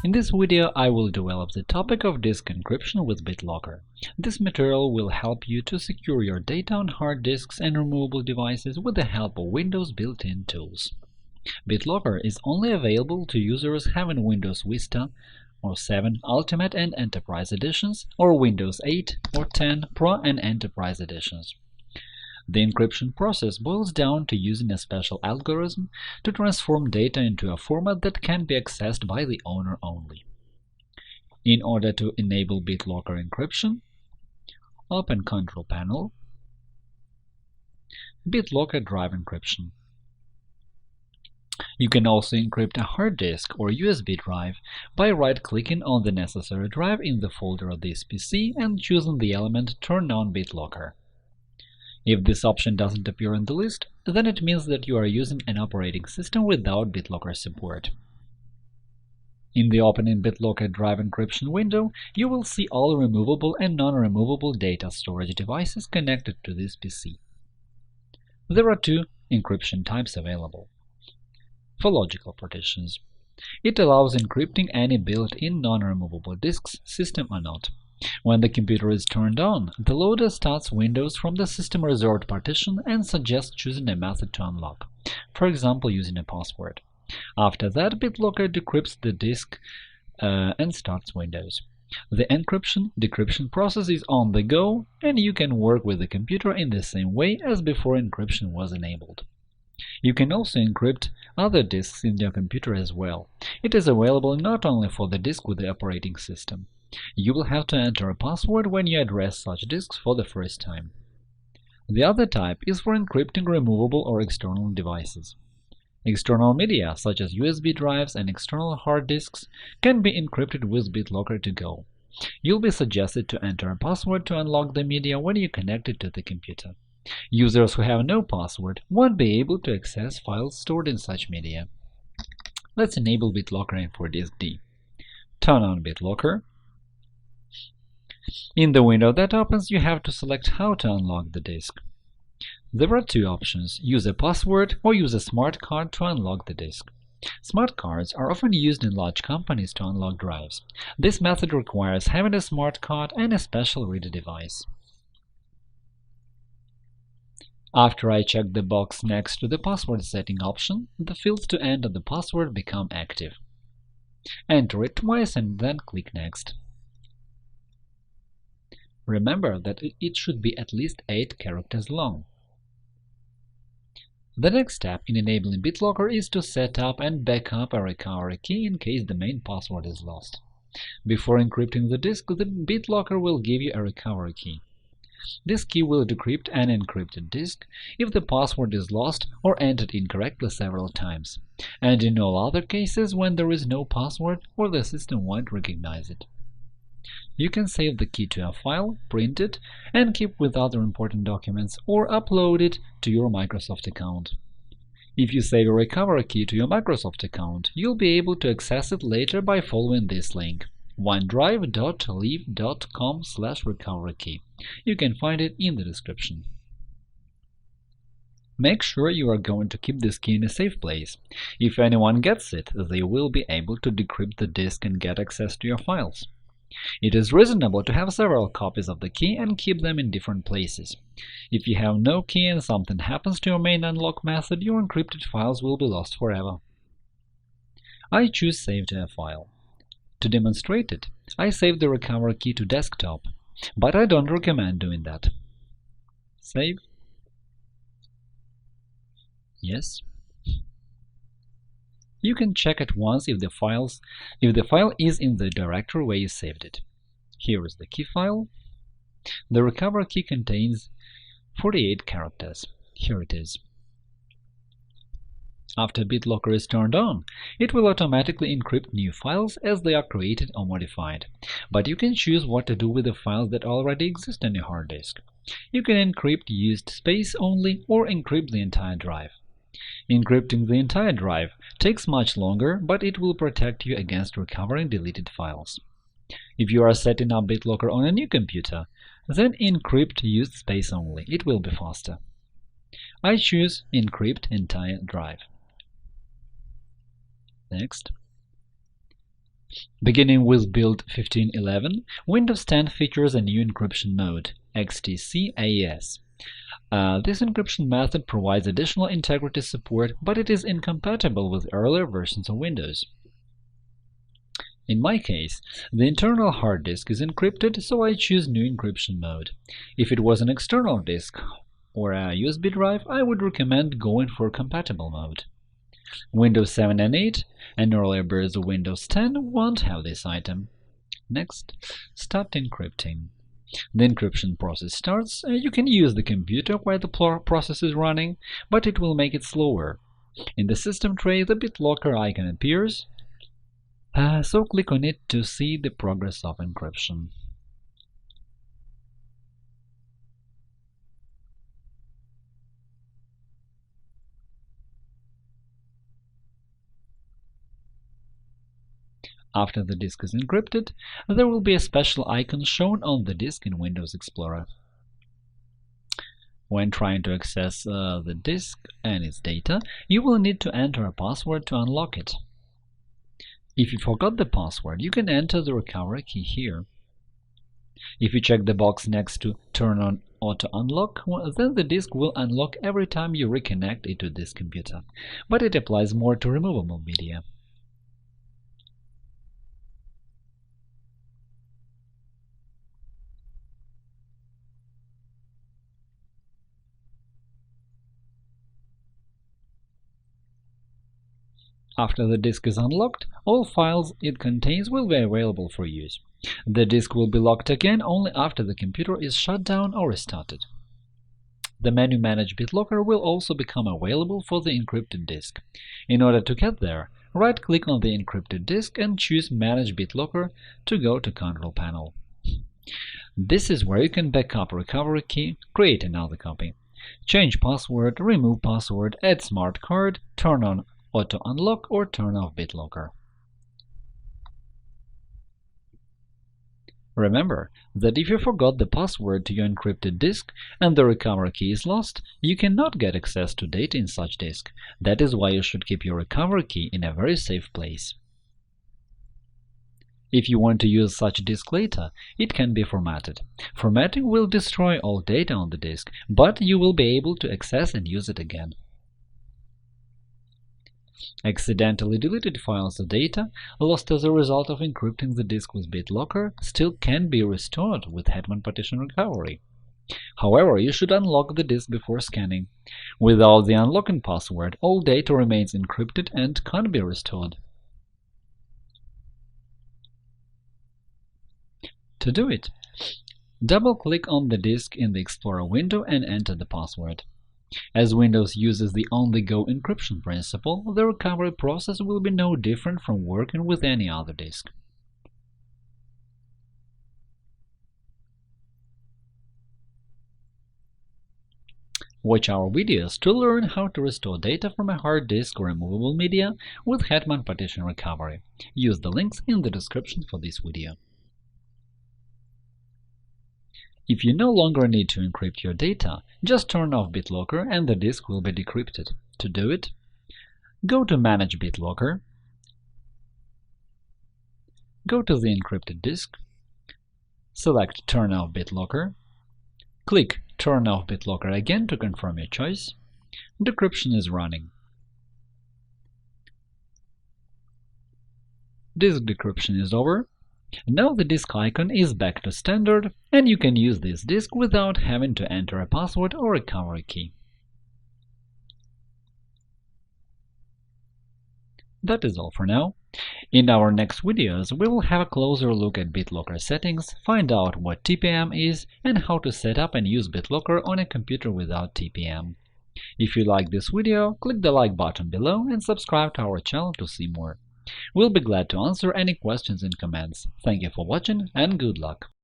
In this video, I will develop the topic of disk encryption with BitLocker. This material will help you to secure your data on hard disks and removable devices with the help of Windows built-in tools. BitLocker is only available to users having Windows Vista or 7 Ultimate and Enterprise editions, or Windows 8 or 10 Pro and Enterprise editions. The encryption process boils down to using a special algorithm to transform data into a format that can be accessed by the owner only. In order to enable BitLocker encryption, open Control Panel, BitLocker Drive Encryption. You can also encrypt a hard disk or USB drive by right-clicking on the necessary drive in the folder of this PC and choosing the element Turn on BitLocker. If this option doesn't appear in the list, then it means that you are using an operating system without BitLocker support. In the opening BitLocker Drive Encryption window, you will see all removable and non-removable data storage devices connected to this PC. There are two encryption types available. For logical partitions, it allows encrypting any built-in non-removable disks, system or not. When the computer is turned on, the loader starts Windows from the system reserved partition and suggests choosing a method to unlock, for example using a password. After that, BitLocker decrypts the disk and starts Windows. The encryption-decryption process is on the go, and you can work with the computer in the same way as before encryption was enabled. You can also encrypt other disks in your computer as well. It is available not only for the disk with the operating system. You will have to enter a password when you address such disks for the first time. The other type is for encrypting removable or external devices. External media, such as USB drives and external hard disks, can be encrypted with BitLocker to go. You'll be suggested to enter a password to unlock the media when you connect it to the computer. Users who have no password won't be able to access files stored in such media. Let's enable BitLocker for disk D. Turn on BitLocker. In the window that opens, you have to select how to unlock the disk. There are two options: use a password or use a smart card to unlock the disk. Smart cards are often used in large companies to unlock drives. This method requires having a smart card and a special reader device. After I check the box next to the password setting option, the fields to enter the password become active. Enter it twice and then click Next. Remember that it should be at least 8 characters long. The next step in enabling BitLocker is to set up and back up a recovery key in case the main password is lost. Before encrypting the disk, the BitLocker will give you a recovery key. This key will decrypt an encrypted disk if the password is lost or entered incorrectly several times, and in all other cases when there is no password or the system won't recognize it. You can save the key to a file, print it, and keep with other important documents, or upload it to your Microsoft account. If you save a recovery key to your Microsoft account, you'll be able to access it later by following this link: onedrive.leave.com/recovery-key. You can find it in the description. Make sure you are going to keep this key in a safe place. If anyone gets it, they will be able to decrypt the disk and get access to your files. It is reasonable to have several copies of the key and keep them in different places. If you have no key and something happens to your main unlock method, your encrypted files will be lost forever. I choose Save to a file. To demonstrate it, I save the recovery key to desktop, but I don't recommend doing that. Save. Yes. You can check at once if the file is in the directory where you saved it. Here is the key file. The recovery key contains 48 characters. Here it is. After BitLocker is turned on, it will automatically encrypt new files as they are created or modified, but you can choose what to do with the files that already exist on your hard disk. You can encrypt used space only or encrypt the entire drive. Encrypting the entire drive takes much longer, but it will protect you against recovering deleted files. If you are setting up BitLocker on a new computer, then encrypt used space only. It will be faster. I choose Encrypt entire drive. Next. Beginning with build 15.11, Windows 10 features a new encryption mode, XTC AES. This encryption method provides additional integrity support, but it is incompatible with earlier versions of Windows. In my case, the internal hard disk is encrypted, so I choose new encryption mode. If it was an external disk or a USB drive, I would recommend going for compatible mode. Windows 7 and 8 and earlier versions of Windows 10 won't have this item. Next, start encrypting. The encryption process starts. You can use the computer while the process is running, but it will make it slower. In the system tray, the BitLocker icon appears, so click on it to see the progress of encryption. After the disk is encrypted, there will be a special icon shown on the disk in Windows Explorer. When trying to access the disk and its data, you will need to enter a password to unlock it. If you forgot the password, you can enter the recovery key here. If you check the box next to Turn on Auto Unlock, then the disk will unlock every time you reconnect it to this computer, but it applies more to removable media. After the disk is unlocked, all files it contains will be available for use. The disk will be locked again only after the computer is shut down or restarted. The menu Manage BitLocker will also become available for the encrypted disk. In order to get there, right-click on the encrypted disk and choose Manage BitLocker to go to Control Panel. This is where you can backup recovery key, create another copy, change password, remove password, add smart card, turn on Auto Unlock or turn off BitLocker. Remember that if you forgot the password to your encrypted disk and the recovery key is lost, you cannot get access to data in such disk. That is why you should keep your recovery key in a very safe place. If you want to use such disk later, it can be formatted. Formatting will destroy all data on the disk, but you will be able to access and use it again. Accidentally deleted files or data lost as a result of encrypting the disk with BitLocker still can be restored with Hetman Partition Recovery. However, you should unlock the disk before scanning. Without the unlocking password, all data remains encrypted and can't be restored. To do it, double-click on the disk in the Explorer window and enter the password. As Windows uses the on-the-go encryption principle, the recovery process will be no different from working with any other disk. Watch our videos to learn how to restore data from a hard disk or removable media with Hetman Partition Recovery. Use the links in the description for this video. If you no longer need to encrypt your data, just turn off BitLocker and the disk will be decrypted. To do it, go to Manage BitLocker, go to the encrypted disk, select Turn off BitLocker, click Turn off BitLocker again to confirm your choice. Decryption is running. Disk decryption is over. Now the disk icon is back to standard, and you can use this disk without having to enter a password or recovery key. That is all for now. In our next videos, we will have a closer look at BitLocker settings, find out what TPM is, and how to set up and use BitLocker on a computer without TPM. If you like this video, click the like button below and subscribe to our channel to see more. We'll be glad to answer any questions in comments. Thank you for watching and good luck!